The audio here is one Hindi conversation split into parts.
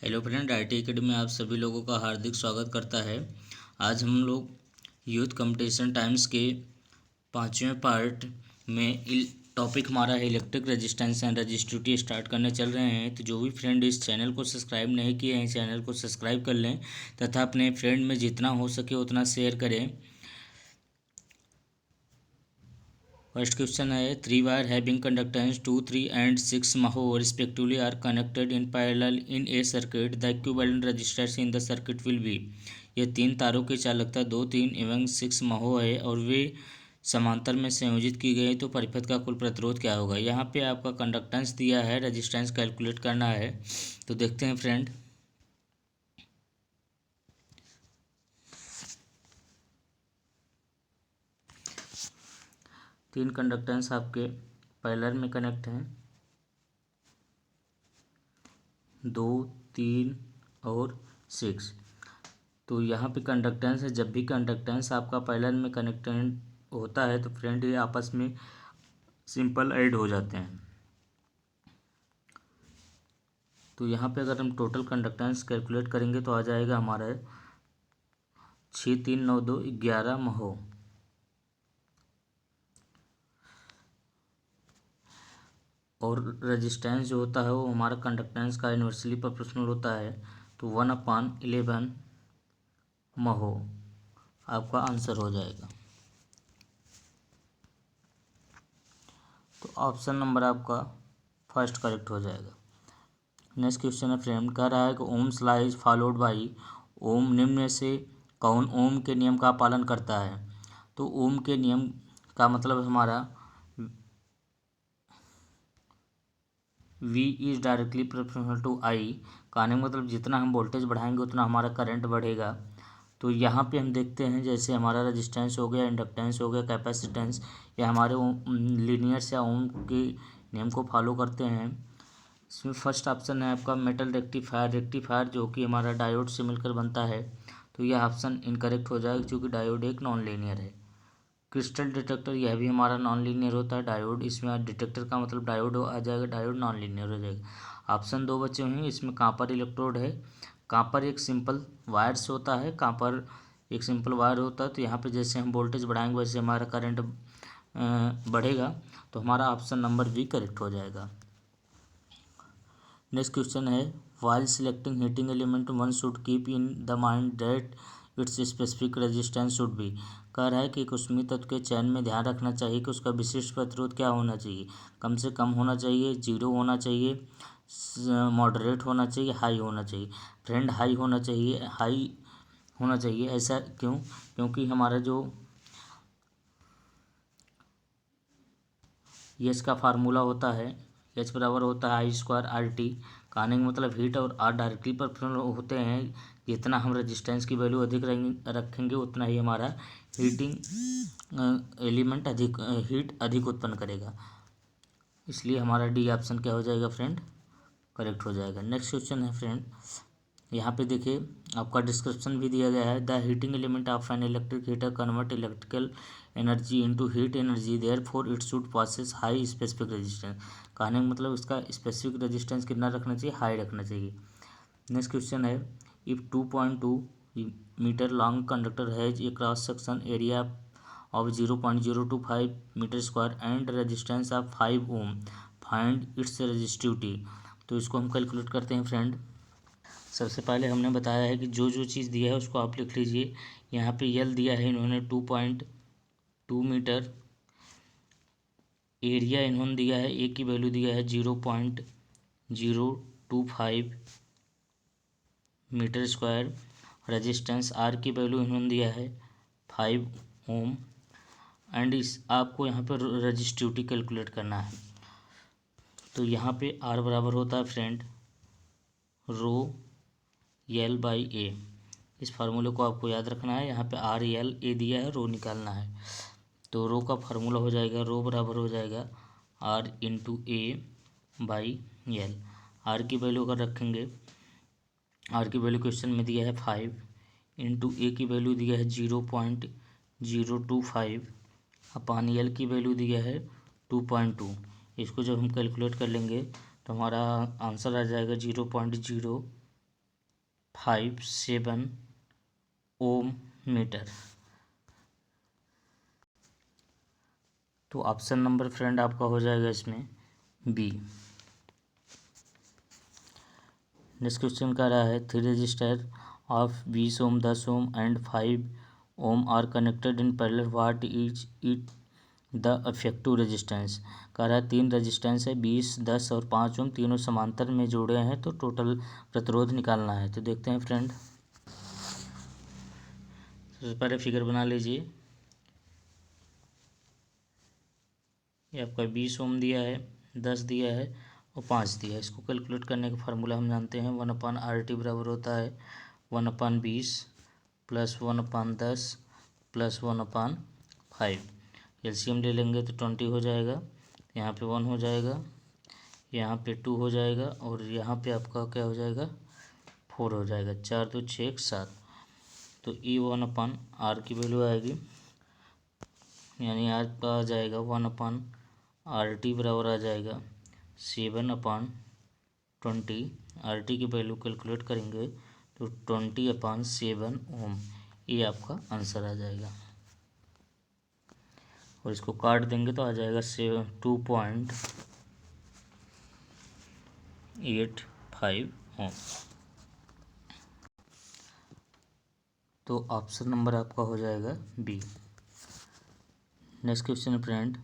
हेलो फ्रेंड, आईटी अकेडमी में आप सभी लोगों का हार्दिक स्वागत करता है। आज हम लोग यूथ कंपटीशन टाइम्स के 5वें पार्ट में टॉपिक हमारा है electric resistance and resistivity start करने चल रहे हैं। तो जो भी फ्रेंड इस चैनल को सब्सक्राइब नहीं किए हैं, चैनल को सब्सक्राइब कर लें तथा अपने फ्रेंड में जितना हो सके उतना शेयर करें। फर्स्ट क्वेश्चन है, 3 wire having conductance 2, 3 and 6 mho respectively are connected in parallel in a circuit. The equivalent resistance in the circuit will be। ये 3 तारों की चालकता 2, 3 एवं 6 mho है और वे समांतर में संयोजित की गई, तो परिपथ का कुल प्रतिरोध क्या होगा। यहाँ पे आपका कंडक्टेंस दिया है, रेजिस्टेंस कैलकुलेट करना है। तो देखते हैं फ्रेंड। तीन कंडक्टेंस आपके पैरेलल में कनेक्ट हैं, 2, 3 और 6। तो यहाँ पे कंडक्टेंस है। जब भी कंडक्टेंस आपका पैरेलल में कनेक्टेड होता है तो फ्रेंड ये आपस में सिंपल ऐड हो जाते हैं। तो यहाँ पे अगर हम टोटल कंडक्टेंस कैलकुलेट करेंगे तो आ जाएगा हमारा 6, 3, 9, 2, 11 mho। और रेजिस्टेंस जो होता है वो हमारा कंडक्टेंस का इन्वर्सली प्रोपोर्शनल होता है, तो 1/11 mho आपका आंसर हो जाएगा। तो ऑप्शन नंबर आपका फर्स्ट करेक्ट हो जाएगा। नेक्स्ट क्वेश्चन है फ्रेंड, कह रहा है कि Ohm's law is followed by. Ohm निम्न में से कौन ओम के नियम का पालन करता है। तो ओम के नियम का मतलब हमारा V is directly proportional to I। कहने का मतलब जितना हम वोल्टेज बढ़ाएंगे उतना हमारा करंट बढ़ेगा। तो यहाँ पे हम देखते हैं जैसे हमारा रेजिस्टेंस हो गया, इंडक्टेंस हो गया, कैपेसिटेंस, ये हमारे लीनियर्स या ओम के नियम को फॉलो करते हैं। इसमें फर्स्ट ऑप्शन है आपका मेटल रेक्टिफायर। रेक्टिफायर जो कि हमारा डायोड से मिलकर बनता है, तो यह ऑप्शन इनकरेक्ट हो जाएगा क्योंकि डायोड एक नॉन लीनियर है। क्रिस्टल डिटेक्टर, यह भी हमारा नॉन लीनियर होता है। डायोड इसमें डिटेक्टर का मतलब डायोड आ जाएगा, डायोड नॉन लीनियर हो जाएगा। ऑप्शन 2 बचे हुए हैं। इसमें कांपर इलेक्ट्रोड है। कांपर एक सिंपल वायर्स होता है, कांपर एक सिंपल वायर होता है। तो यहाँ पे जैसे हम वोल्टेज बढ़ाएंगे वैसे हमारा करंट बढ़ेगा, तो हमारा ऑप्शन नंबर बी करेक्ट हो जाएगा। नेक्स्ट क्वेश्चन है, while selecting heating element one should keep in the mind that it's specific resistance should be. कह रहा है कि एक ऊष्मीय तत्व के चयन में ध्यान रखना चाहिए कि उसका विशिष्ट प्रतिरोध क्या होना चाहिए। कम से कम होना चाहिए, जीरो होना चाहिए, मॉडरेट होना चाहिए, हाई होना चाहिए। फ्रेंड हाई होना चाहिए, हाई होना चाहिए। ऐसा क्यों? क्योंकि हमारा जो यस का फार्मूला होता है, एच बराबर होता है I²RT। कहने का मतलब हीट और आर डायरेक्टली प्रोपोर्शनल होते हैं। जितना हम रेजिस्टेंस की वैल्यू अधिक रखेंगे उतना ही हमारा हीटिंग एलिमेंट हीट अधिक उत्पन्न करेगा। इसलिए हमारा डी ऑप्शन क्या हो जाएगा फ्रेंड, करेक्ट हो जाएगा। नेक्स्ट क्वेश्चन है फ्रेंड, यहाँ पे देखिए आपका डिस्क्रिप्शन भी दिया गया है। The heating element of an electric heater convert electrical energy into heat energy, therefore it should passes high specific resistance. कहने का मतलब इसका स्पेसिफिक रेजिस्टेंस कितना रखना चाहिए, हाई रखना चाहिए। नेक्स्ट क्वेश्चन है, if 2.2 metre long conductor has a cross section area of 0.025 metre square and resistance of 5 ohm, find its resistivity. तो इसको हम कैलकुलेट करते हैं फ्रेंड। सबसे पहले हमने बताया है कि जो जो चीज़ दिया है उसको आप लिख लीजिए। यहाँ पे यल दिया है इन्होंने 2.2 मीटर, एरिया इन्होंने दिया है, ए की वैल्यू दिया है 0.025 मीटर स्क्वायर, रेजिस्टेंस आर की वैल्यू इन्होंने दिया है 5 ओम, एंड इस आपको यहाँ पर रजिस्टिविटी कैलकुलेट करना है। तो यहाँ पे आर बराबर होता है फ्रेंड रो एल बाई ए। इस फार्मूले को आपको याद रखना है। यहाँ पे आर एल ए दिया है, रो निकालना है। तो रो का फार्मूला हो जाएगा, रो बराबर हो जाएगा R into A by L. R की वैल्यू अगर रखेंगे, आर की वैल्यू क्वेश्चन में दिया है 5 इंटू ए की वैल्यू दिया है 0.025 अपान एल की वैल्यू दिया है 2.2। इसको जब हम कैलकुलेट कर लेंगे तो हमारा आंसर आ जाएगा 0.025 57 ओम मीटर। तो ऑप्शन नंबर फ्रेंड आपका हो जाएगा इसमें बी। नेक्स्ट क्वेश्चन कह रहा है 3 resistor of 20 ohm 10 ohm and 5 ohm are connected in parallel, what is it the effective resistance. कह रहा है 3 रेजिस्टेंस है 20 10 और 5 ओम, तीनों समांतर में जोड़े हैं तो टोटल प्रतिरोध निकालना है। तो देखते हैं फ्रेंड, सबसे पहले फिगर बना लीजिए। ये आपका 20 ओम दिया है, 10 दिया है और 5 दिया है। इसको कैलकुलेट करने का फार्मूला हम जानते हैं 1/RT बराबर होता है 1/20 प्लस 1/10 प्लस 1/5। एलसीएम ले लेंगे तो 20 हो जाएगा, यहाँ पे 1 हो जाएगा, यहाँ पे 2 हो जाएगा और यहाँ पे आपका क्या हो जाएगा 4 हो जाएगा। 4 2 6 7। तो E1/R की वैल्यू आएगी, यानी आर का आ जाएगा 1/RT बराबर आ जाएगा 7/20। RT की वैल्यू कैलकुलेट करेंगे तो 20/7 ओम, ये आपका आंसर आ जाएगा। और इसको काट देंगे तो आ जाएगा 2.85 ओम। तो ऑप्शन नंबर आपका हो जाएगा B. Next question friend,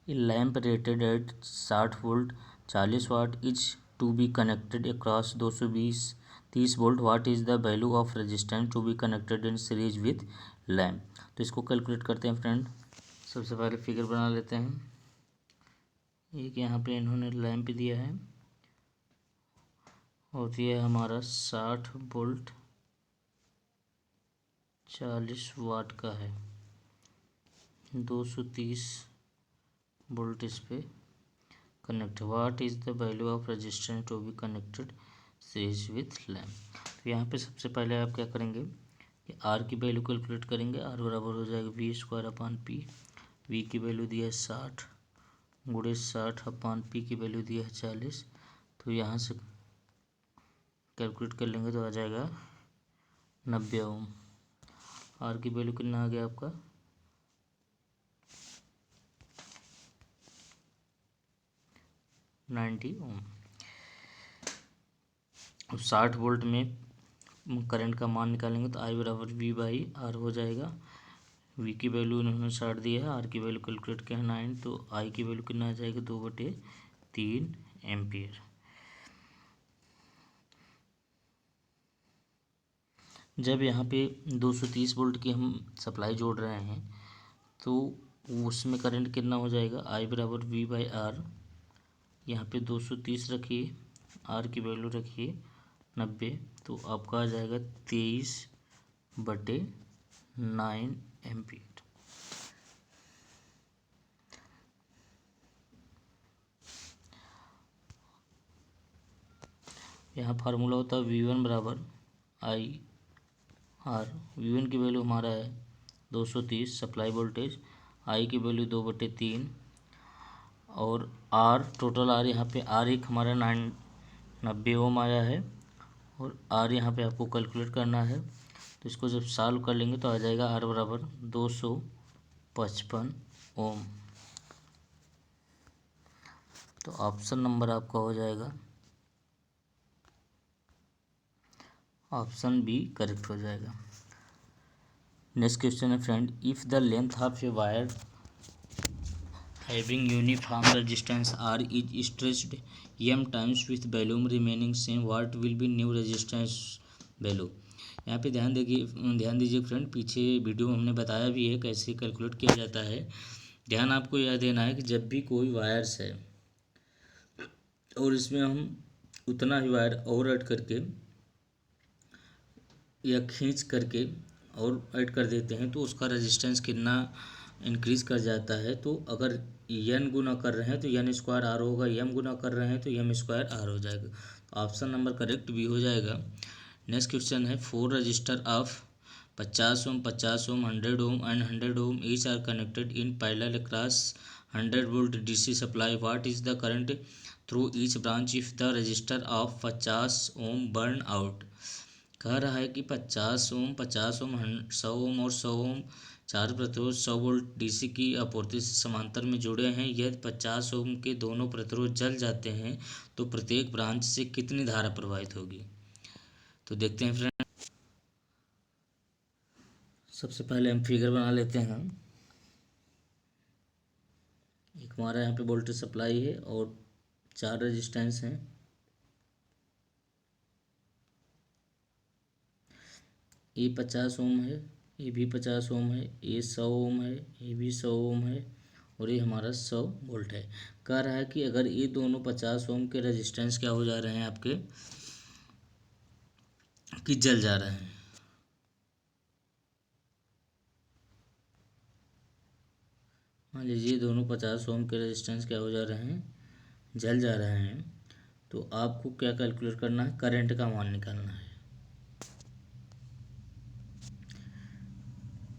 a lamp rated at 60 volt 40 watt is to be connected across 230 volt, what is the value of resistance to be connected in series with lamp. तो इसको कैलकुलेट करते हैं फ्रेंड। सबसे पहले फिगर बना लेते हैं। एक यहाँ पे इन्होंने लैम्प दिया है और ये हमारा 60 वोल्ट 40 वाट का है, 230 वोल्ट इस पे connect. What is the value of resistance to be connected series with lamp. तो यहाँ पे सबसे पहले आप क्या करेंगे कि आर की वैल्यू कैलकुलेट करेंगे। आर बराबर हो जाएगा V² P। वी की वैल्यू दी है 60 गुणे 60/P की वैल्यू दी है 40। तो यहाँ से कैलकुलेट कर लेंगे तो आ जाएगा 90 ओम। आर की वैल्यू कितना आ गया आपका 90 ओम। अब 60 वोल्ट में करंट का मान निकालेंगे तो आई बराबर V/R हो जाएगा। वी की वैल्यू इन्होंने 60 दी है, आर की वैल्यू कैलकुलेट किया है 9, तो आई की वैल्यू कितना आ जाएगा 2/3 एम्पियर। जब यहाँ पे 230 वोल्ट की हम सप्लाई जोड़ रहे हैं तो उसमें करंट कितना हो जाएगा आई बराबर V/R। यहाँ पे 230 रखिए, आर की वैल्यू रखिए 90, तो आपका आ जाएगा 23/9 एम्पियर। यहाँ फार्मूला होता है V1 बराबर IR। V1 की वैल्यू हमारा है 230 सप्लाई वोल्टेज, आई की वैल्यू 2/3 और आर टोटल आर यहाँ पे आर एक हमारा 90 ओम आया है और आर यहाँ पे आपको कैलकुलेट करना है। तो इसको जब सॉल्व कर लेंगे तो आ जाएगा आर बराबर 255 ओम। तो ऑप्शन नंबर आपका हो जाएगा ऑप्शन बी करेक्ट हो जाएगा। नेक्स्ट क्वेश्चन है friend, if the length of a wire having uniform resistance R is stretched m times with volume remaining same, what will B new resistance value. यहाँ पे ध्यान दीजिए फ्रेंड, पीछे वीडियो में हमने बताया भी है कैसे कैलकुलेट किया जाता है। ध्यान आपको यह देना है कि जब भी कोई वायर्स है और इसमें हम उतना ही वायर और ऐड करके या खींच करके और ऐड कर देते हैं तो उसका रेजिस्टेंस कितना इंक्रीज कर जाता है। तो अगर n गुना कर रहे हैं तो n² R होगा, m गुना कर रहे हैं तो m² R हो जाएगा। तो ऑप्शन नंबर करेक्ट भी हो जाएगा। नेक्स्ट क्वेश्चन है 4 resistor of 50 ohm 50 ohm 100 ohm and 100 ohm each are connected in parallel across 100 volt DC supply, what is the current through each branch if the resistor of 50 ohm burn out. कह रहा है कि 50 ओम, 50 ओम, 100 ओम और 100 ओम चार प्रतिरोध 100 वोल्ट डीसी की आपूर्ति से समांतर में जुड़े हैं। यदि 50 ओम के दोनों प्रतिरोध जल जाते हैं तो प्रत्येक ब्रांच से कितनी धारा प्रवाहित होगी। तो देखते हैं फ्रेंड, सबसे पहले हम फिगर बना लेते हैं। एक हमारा यहाँ पे वोल्टेज सप्लाई है और 4 रेजिस्टेंस हैं। ये 50 ओम है, ये भी 50 ओम है, ये 100 ओम है, ये भी 100 ओम है और ये हमारा 100 वोल्ट है। कह रहा है कि अगर ये दोनों 50 ओम के रेजिस्टेंस क्या हो जा रहे हैं आपके, कि जल जा रहे हैं। मान लीजिए दोनों 50 ओम के रेजिस्टेंस क्या हो जा रहे हैं, जल जा रहे हैं। तो आपको क्या कैलकुलेट करना है, करंट का मान निकालना है।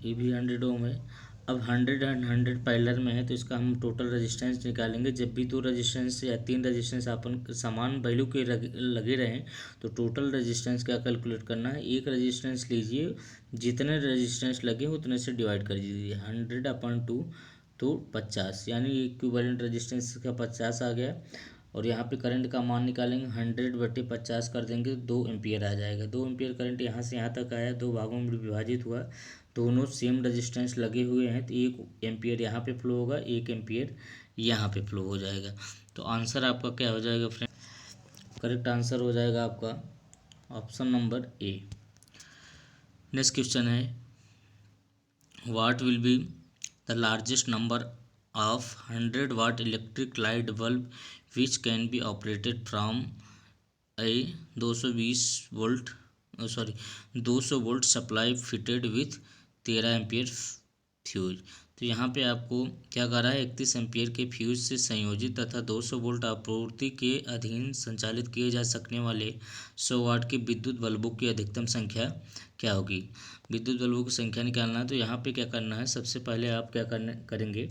ये भी 100 ओम है। अब 100 एंड 100 पैरेलल में है तो इसका हम टोटल रेजिस्टेंस निकालेंगे। जब भी 2 रेजिस्टेंस या 3 रेजिस्टेंस अपन समान वैल्यू के लगे रहें तो टोटल रेजिस्टेंस क्या कैलकुलेट करना है, एक रेजिस्टेंस लीजिए, जितने रेजिस्टेंस लगे उतने से डिवाइड कर दीजिए। 100/2 तो 50, यानी इक्विवेलेंट रेजिस्टेंस का 50 आ गया। और यहाँ पे करंट का मान निकालेंगे, 100/50 कर देंगे, 2 एम्पियर आ जाएगा। 2 एम्पियर करंट यहाँ से यहाँ तक आया, 2 भागों में विभाजित हुआ। दोनों सेम रेजिस्टेंस लगे हुए हैं तो 1 एम्पियर यहाँ पे फ्लो होगा, 1 एम्पियर यहाँ पे फ्लो हो जाएगा। तो आंसर आपका क्या हो जाएगा फ्रेंड, करेक्ट आंसर हो जाएगा आपका option number A. Next question है, what will be the largest number of 100 watt electric light bulb which can be operated from a 200 volt supply fitted with 13 ampere fuse. तो यहाँ पे आपको क्या कह रहा है, 31 एम्पियर के फ्यूज से संयोजित तथा 200 वोल्ट आपूर्ति के अधीन संचालित किए जा सकने वाले 100 वाट के विद्युत बल्बों की अधिकतम संख्या क्या होगी। विद्युत बल्बों की संख्या निकालना है। तो यहाँ पे क्या करना है, सबसे पहले आप क्या करेंगे,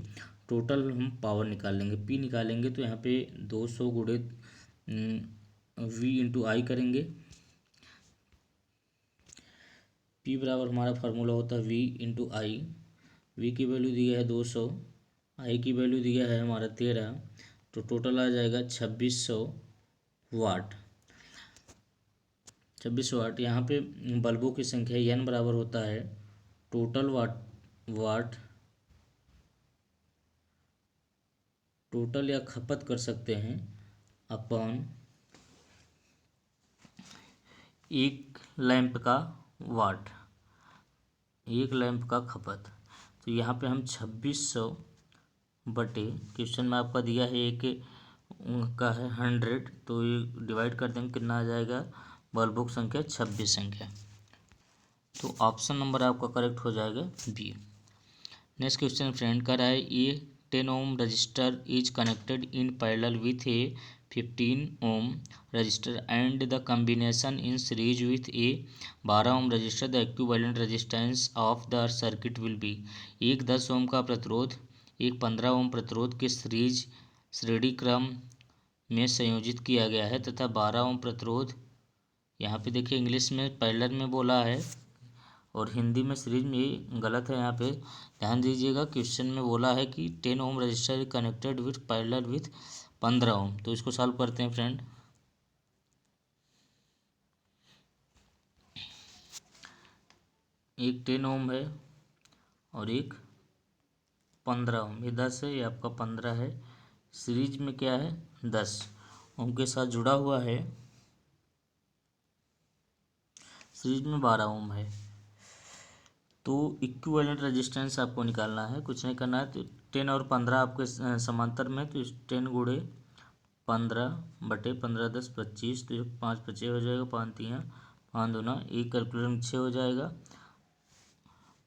टोटल हम पावर निकाल लेंगे, पी निकालेंगे। तो यहाँ पे 200 गुणे V/I करेंगे। P बराबर हमारा फार्मूला होता है V/I। V की वैल्यू दिया है 200, I की वैल्यू दिया है हमारा 13, तो टोटल आ जाएगा 2600 वाट। 2600 वाट। यहाँ पे बल्बों की संख्या N बराबर होता है टोटल वाट टोटल या खपत कर सकते हैं अपॉन एक लैंप का वाट, एक लैंप का खपत। तो यहाँ पे हम 2600 बटे, क्वेश्चन में आपका दिया है एक का है 100, तो ये डिवाइड कर देंगे, कितना आ जाएगा, बल्बों की संख्या 26 संख्या। तो ऑप्शन नंबर आपका करेक्ट हो जाएगा बी। नेक्स्ट क्वेश्चन फ्रेंड का रहा है, ये 10 ohm resistor is connected in parallel with a 15 ohm resistor and the combination in series with a 12 ohm resistor, the equivalent resistance of the circuit will be. एक 10 ओम का प्रतिरोध एक 15 ओम प्रतिरोध के श्रेणी क्रम में संयोजित किया गया है तथा 12 ओम प्रतिरोध, यहाँ पे देखिए इंग्लिश में पैरेलल में बोला है और हिंदी में सीरीज में, ये गलत है। यहाँ पे ध्यान दीजिएगा, क्वेश्चन में बोला है कि 10 ohm resistor connected with parallel with 15 ohm. तो इसको सॉल्व करते हैं फ्रेंड। एक 10 ओम है और एक 15 ओम, ये 10 है, ये आपका 15 है। सीरीज में क्या है, 10 ओम के साथ जुड़ा हुआ है, सीरीज में 12 ओम है। तो इक्विवेलेंट रेजिस्टेंस आपको निकालना है, कुछ नहीं करना है। तो 10 और 15 आपके समांतर में, तो 10 गुणे 15/15 10 25, तो 5 25 हो जाएगा, 5 दूना, एक कैलकुलेटर में 6 हो जाएगा।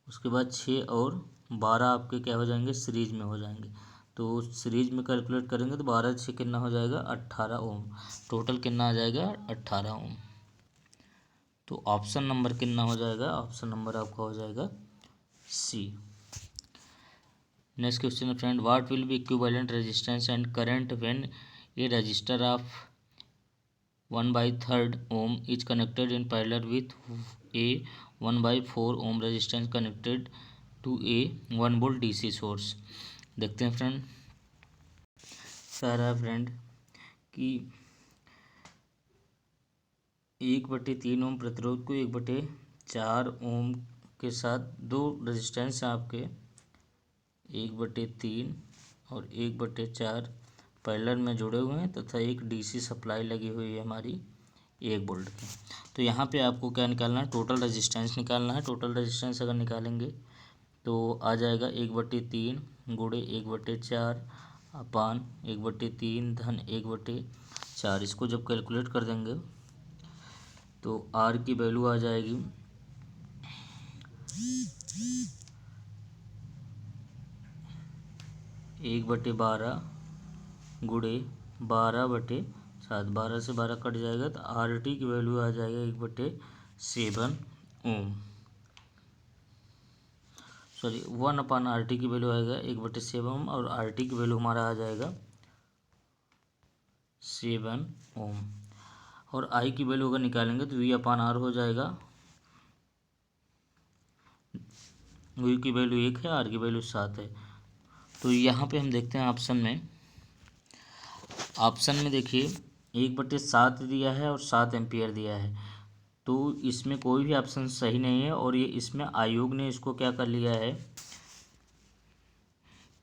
उसके बाद 6 और 12 आपके क्या हो जाएंगे, सीरीज में हो जाएंगे। तो सीरीज में कैलकुलेट करेंगे तो 12 6 कितना हो जाएगा, 18 ओम। टोटल कितना आ जाएगा, 18 ओम। तो ऑप्शन नंबर कितना हो जाएगा, ऑप्शन नंबर आपका हो जाएगा सी। नेक्स्ट क्वेश्चन है friend, what will B equivalent resistance and current when A resistor of 1/3 ohm is connected in parallel with a 1/4 ohm resistance connected to a 1 volt DC source। देखते हैं फ्रेंड, सारा फ्रेंड कि 1/3 ओम प्रतिरोध को 1/4 ओम के साथ दो रेजिस्टेंस हैं आपके 1/3 और 1/4 पैरेलल में जुड़े हुए हैं तथा एक डीसी सप्लाई लगी हुई है हमारी 1 वोल्ट की। तो यहाँ पे आपको क्या निकालना है, टोटल रेजिस्टेंस निकालना है। टोटल रेजिस्टेंस अगर निकालेंगे तो आ जाएगा 1/3 गुणे 1/4 अपान 1/3 धन 1/4। इसको जब कैलकुलेट कर देंगे तो आर की वैल्यू आ जाएगी 1/12 गुणे 12/7। 12 से 12 कट जाएगा तो आर टी की वैल्यू आ जाएगा 1/7 ओम, सॉरी 1/RT की वैल्यू आएगा 1/7 ओम और आर टी की वैल्यू हमारा आ जाएगा 7 ओम। और आई की वैल्यू अगर निकालेंगे तो V/R हो जाएगा। V की वैल्यू 1 है, R की वैल्यू 7 है। तो यहाँ पे हम देखते हैं ऑप्शन में देखिए 1/7 दिया है और 7 एम्पियर दिया है, तो इसमें कोई भी ऑप्शन सही नहीं है। और ये इसमें आयोग ने इसको क्या कर लिया है,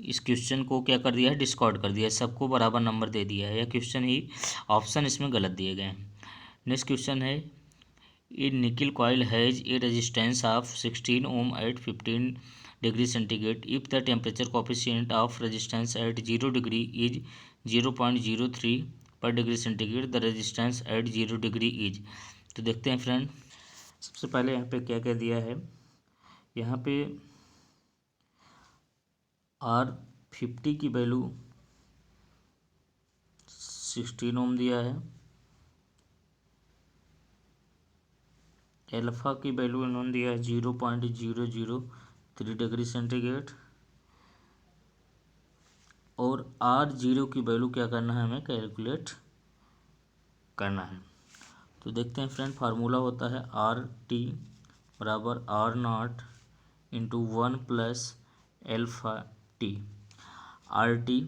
इस क्वेश्चन को क्या कर दिया है, डिस्कार्ड कर दिया है, सबको बराबर नंबर दे दिया है। यह क्वेश्चन ही ऑप्शन इसमें गलत दिए गए हैं। नेक्स्ट क्वेश्चन है, a nickel coil has a resistance of 16 ohm at 15 degree centigrade if the temperature coefficient of resistance at 0 degree is 0.03 per degree centigrade, the resistance at 0 degree is. तो देखते हैं फ्रेंड, सबसे पहले यहाँ पे क्या क्या दिया है, यहाँ पे R50 की वैल्यू 16 ओम दिया है, एल्फा की वैल्यू इन्होंने दिया है 0.003 डिग्री सेंटीग्रेड, और R0 की वैल्यू क्या करना है, हमें कैलकुलेट करना है। तो देखते हैं फ्रेंड, फार्मूला होता है RT बराबर R0 into 1 plus alpha T. RT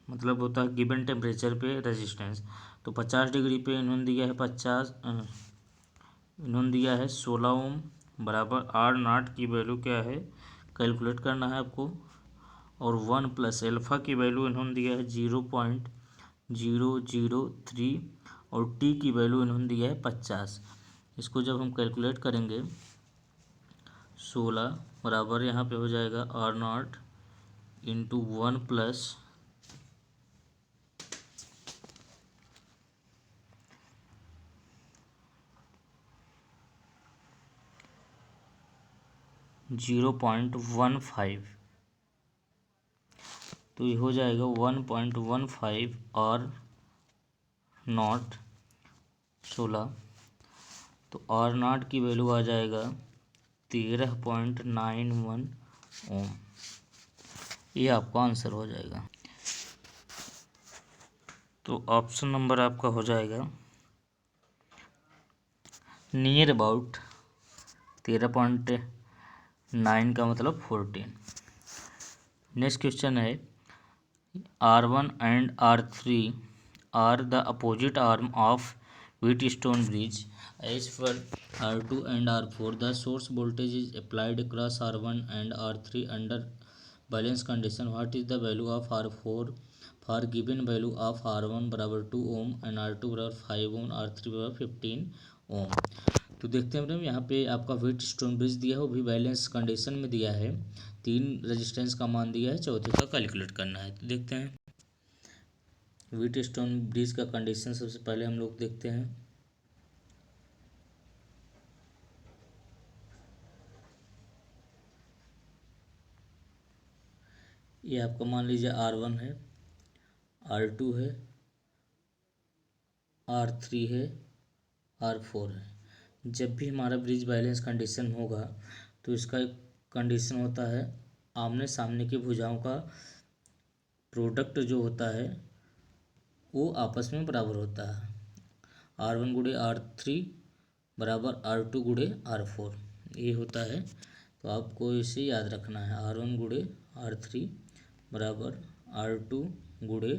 मतलब होता है गिवन टेम्परेचर पे रेजिस्टेंस। तो 50 डिग्री पे इन्होंने दिया है 16 ओम बराबर R0 की वैल्यू क्या है, कैलकुलेट करना है आपको। और 1 प्लस एल्फा की वैल्यू इन्होंने दिया है 0.003 और टी की वैल्यू इन्होंने दिया है 50। इसको जब हम कैलकुलेट करेंगे 16 बराबर यहाँ पे हो जाएगा R0 इंटू 1 प्लस 0.15, तो ये हो जाएगा 1.15 और नॉट 16। तो R0 की वैल्यू आ जाएगा 13.91 ओम। ये आपका आंसर हो जाएगा। तो ऑप्शन नंबर आपका हो जाएगा नियर अबाउट 13.9 का मतलब 14। नेक्स्ट क्वेश्चन है, R1 and R3 are the opposite arm of Wheatstone bridge. As for R2 and R4, the source voltage is applied across R1 and R3 under balance condition. What is the value of R4 for given value of R1 बराबर 2 ओम and R2 बराबर 5 ओम, R3 बराबर 15 ओम। तो देखते हैं यहाँ पे आपका व्हीटस्टोन ब्रिज दिया है, वो भी बैलेंस कंडीशन में दिया है, 3 रेजिस्टेंस का मान दिया है, चौथे का कैलकुलेट करना है। तो देखते हैं व्हीटस्टोन ब्रिज का कंडीशन सबसे पहले हम लोग देखते हैं। ये आपका मान लीजिए R1 है, R2 है, R3 है, R4 है। जब भी हमारा ब्रिज बैलेंस कंडीशन होगा तो इसका एक कंडीशन होता है, आमने सामने की भुजाओं का प्रोडक्ट जो होता है वो आपस में बराबर होता है। R1 गुणे R3 बराबर R2 गुणे R4, ये होता है। तो आपको इसे याद रखना है, R1 गुणे R3 बराबर R2 गुणे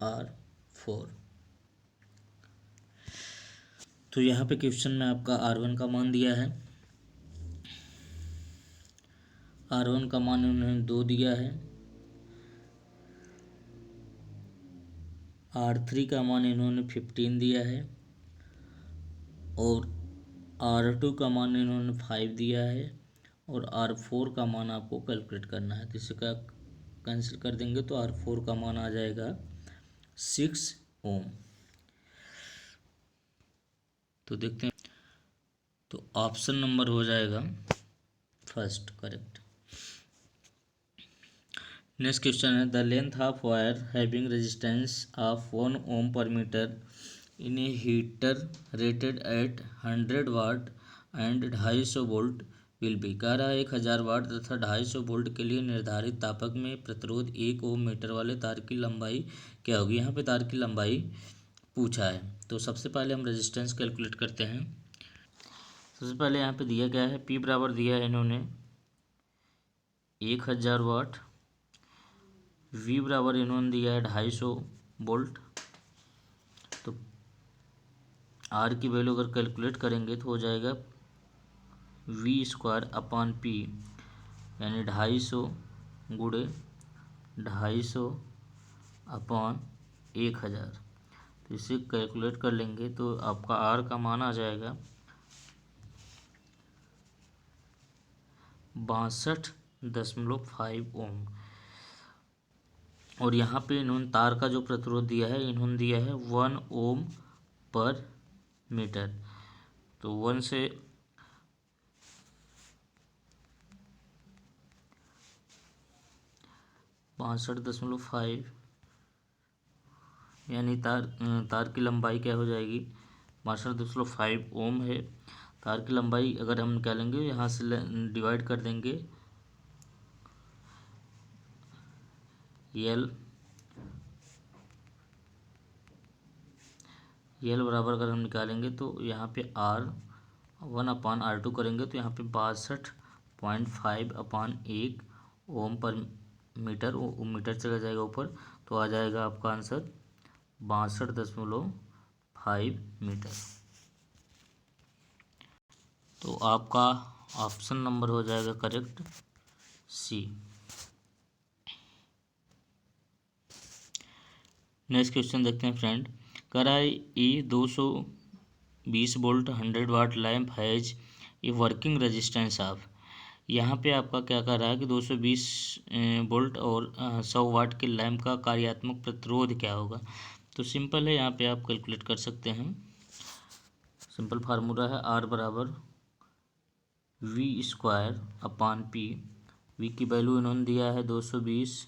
R4। तो यहाँ पे क्वेश्चन में आपका R1 का मान दिया है, R1 का मान उन्होंने 2 दिया है, R3 का मान इन्होंने 15 दिया है, और R2 का मान इन्होंने 5 दिया है, और R4 का मान आपको कैलकुलेट करना है। तो इसे का कैंसिल कर देंगे तो R4 का मान आ जाएगा 6 ओम। तो देखते हैं, तो ऑप्शन नंबर हो जाएगा फर्स्ट करेक्ट। नेक्स्ट क्वेश्चन है, the length of wire having resistance of 1 ohm per metre in a heater rated at 100 watt and 250 volt will be. कह रहा है 1000 वाट तथा 250 वोल्ट के लिए निर्धारित तापक में प्रतिरोध 1 ओम मीटर वाले तार की लंबाई क्या होगी। यहाँ पे तार की लंबाई पूछा है। तो सबसे पहले हम रेजिस्टेंस कैलकुलेट करते हैं। सबसे पहले यहाँ पे दिया गया है, P बराबर दिया है इन्होंने 1000 वाट, V बराबर इन्होंने दिया है 250 वोल्ट। तो R की वैल्यू अगर कैलकुलेट करेंगे तो हो जाएगा V² अपॉन P, यानी 250 गुणे 250 अपॉन 1000। तो इसे कैलकुलेट कर लेंगे तो आपका R का मान आ जाएगा 62.5 ओम। और यहाँ पे इन्होंने तार का जो प्रतिरोध दिया है, इन्होंने दिया है 1 ओम पर मीटर। तो 1 से 62.5, यानी तार की लंबाई क्या हो जाएगी, 62.5 ओम है। तार की लंबाई अगर हम निकालेंगे, यहाँ से डिवाइड कर देंगे यल बराबर अगर हम निकालेंगे तो यहाँ पे R1/R2 करेंगे तो यहाँ पे 62.5 अपॉन 1 ओम पर मीटर, वो मीटर चला जाएगा ऊपर, तो आ जाएगा आपका आंसर 62.5 मीटर। तो आपका ऑप्शन नंबर हो जाएगा करेक्ट C। नेक्स्ट क्वेश्चन देखते हैं फ्रेंड। कह रहा है E 220 volt 100 watt lamp has a working resistance of. यहाँ पे आपका क्या कर रहा है कि 220 वोल्ट और 100 वाट के लैंप का कार्यात्मक प्रतिरोध क्या होगा। तो सिंपल है, यहाँ पे आप कैलकुलेट कर सकते हैं। सिंपल फार्मूला है R बराबर V² अपॉन P। V की वैल्यू इन्होंने दिया है 220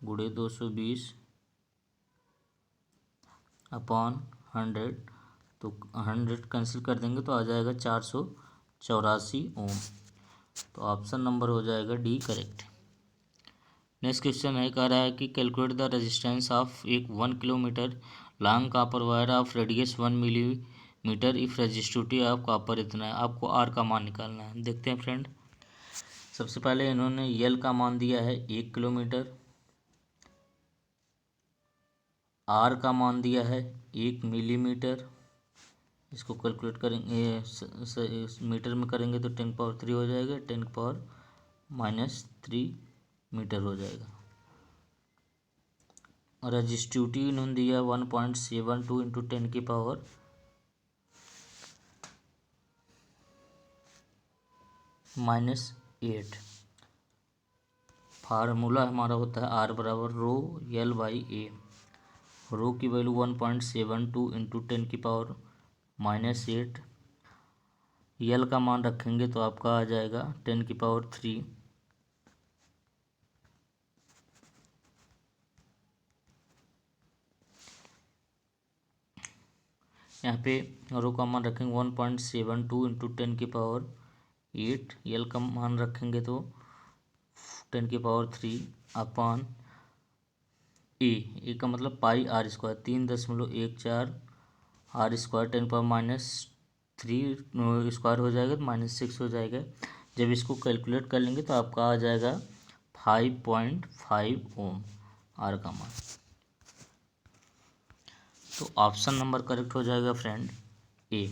गुणे 220 अपॉन 100। तो 100 कैंसिल कर देंगे तो आ जाएगा 484 ओम। तो ऑप्शन नंबर हो जाएगा D करेक्ट। नेक्स्ट क्वेश्चन है, कह रहा है कि कैलकुलेट द रेजिस्टेंस ऑफ एक 1 kilometre long copper wire of radius 1 millimetre if resistivity of copper इतना है। आपको R का मान निकालना है। देखते हैं फ्रेंड, सबसे पहले इन्होंने L का मान दिया है 1 किलोमीटर, R का मान दिया है 1 मिलीमीटर। इसको कैलकुलेट करेंगे मीटर में करेंगे तो 10³ हो जाएगा, 10⁻³ मीटर हो जाएगा। और रेजिस्टिविटी इन्होंने दिया 1.72 इंटू 10⁻⁸। फार्मूला हमारा होता है R बराबर ρL/A। रो की वैल्यू 1.72 इंटू 10⁻⁸। यल का मान रखेंगे तो आपका आ जाएगा 10⁻3। यहाँ पे रो का मान रखेंगे 1.72 इंटू 10⁸। यल का मान रखेंगे तो 10⁻3 अपॉन ए का मतलब pi r square 3.14 r square 10⁻³ square हो जाएगा तो -6 हो जाएगा। जब इसको कैलकुलेट कर लेंगे तो आपका आ जाएगा 5.5 ओम आर का मान। तो ऑप्शन नंबर करेक्ट हो जाएगा फ्रेंड ए।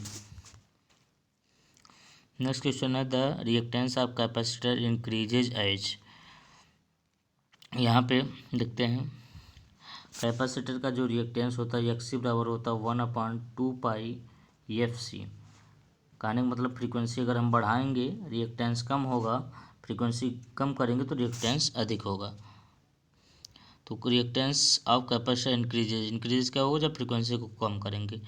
नेक्स्ट क्वेश्चन है the reactance of capacitor increases as. यहाँ पे देखते हैं कैपेसिटर का जो रिएक्टेंस होता है एक्सी बराबर होता है 1/2π/FC। कहने का मतलब फ्रीक्वेंसी अगर हम बढ़ाएंगे रिएक्टेंस कम होगा, फ्रीक्वेंसी कम करेंगे तो रिएक्टेंस अधिक होगा। तो रिएक्टेंस ऑफ कैपेसिटर इंक्रीजेज क्या होगा जब फ्रीक्वेंसी को कम करेंगे।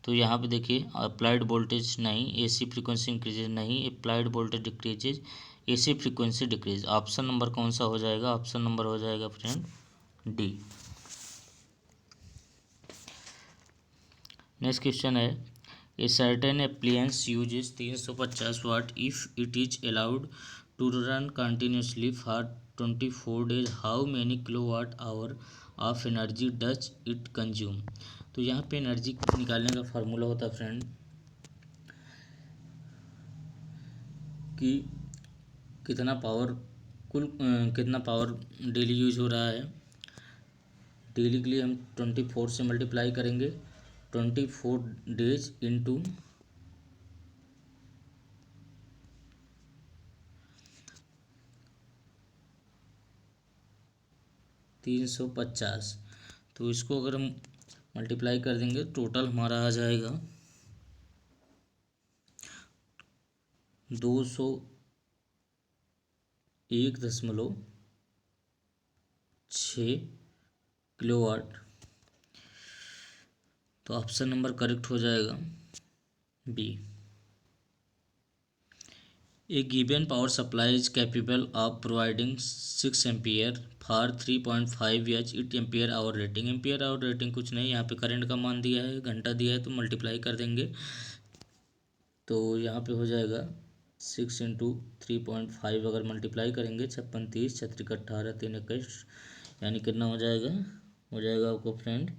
तो यहाँ पे देखिए अप्लाइड वोल्टेज नहीं, एसी फ्रीक्वेंसी इंक्रीजेज नहीं, applied voltage decreases, AC frequency decrease. Option number कौन सा हो जाएगा? ऑप्शन नंबर हो जाएगा फ्रेंड डी। नेक्स्ट क्वेश्चन है a certain appliances uses 350 watt if it is allowed to run continuously for 24 days, how many kilowatt hour of energy does it consume. तो यहाँ पे एनर्जी निकालने का फार्मूला होता है फ्रेंड कि कितना पावर डेली यूज हो रहा है। डेली के लिए हम 24 से मल्टीप्लाई करेंगे, 24 डेज इंटू 350। तो इसको अगर हम मल्टीप्लाई कर देंगे टोटल हमारा आ जाएगा 201.6 किलोवाट। तो ऑप्शन नंबर करेक्ट हो जाएगा B. A given power supply is capable of providing 6 ampere for 3.5 H it ampere hour rating. Ampere hour rating कुछ नहीं, यहाँ पे करंट का मान दिया है, घंटा दिया है, तो मल्टीप्लाई कर देंगे तो यहाँ पे हो जाएगा 6 इंटू 3.5। अगर मल्टीप्लाई करेंगे 56 30 36 18 3 21, यानी कितना हो जाएगा? हो जाएगा आपको फ्रेंड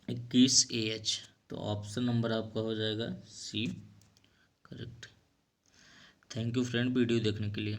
21 AH। तो ऑप्शन नंबर आपका हो जाएगा C correct. Thank you friend video देखने के लिए।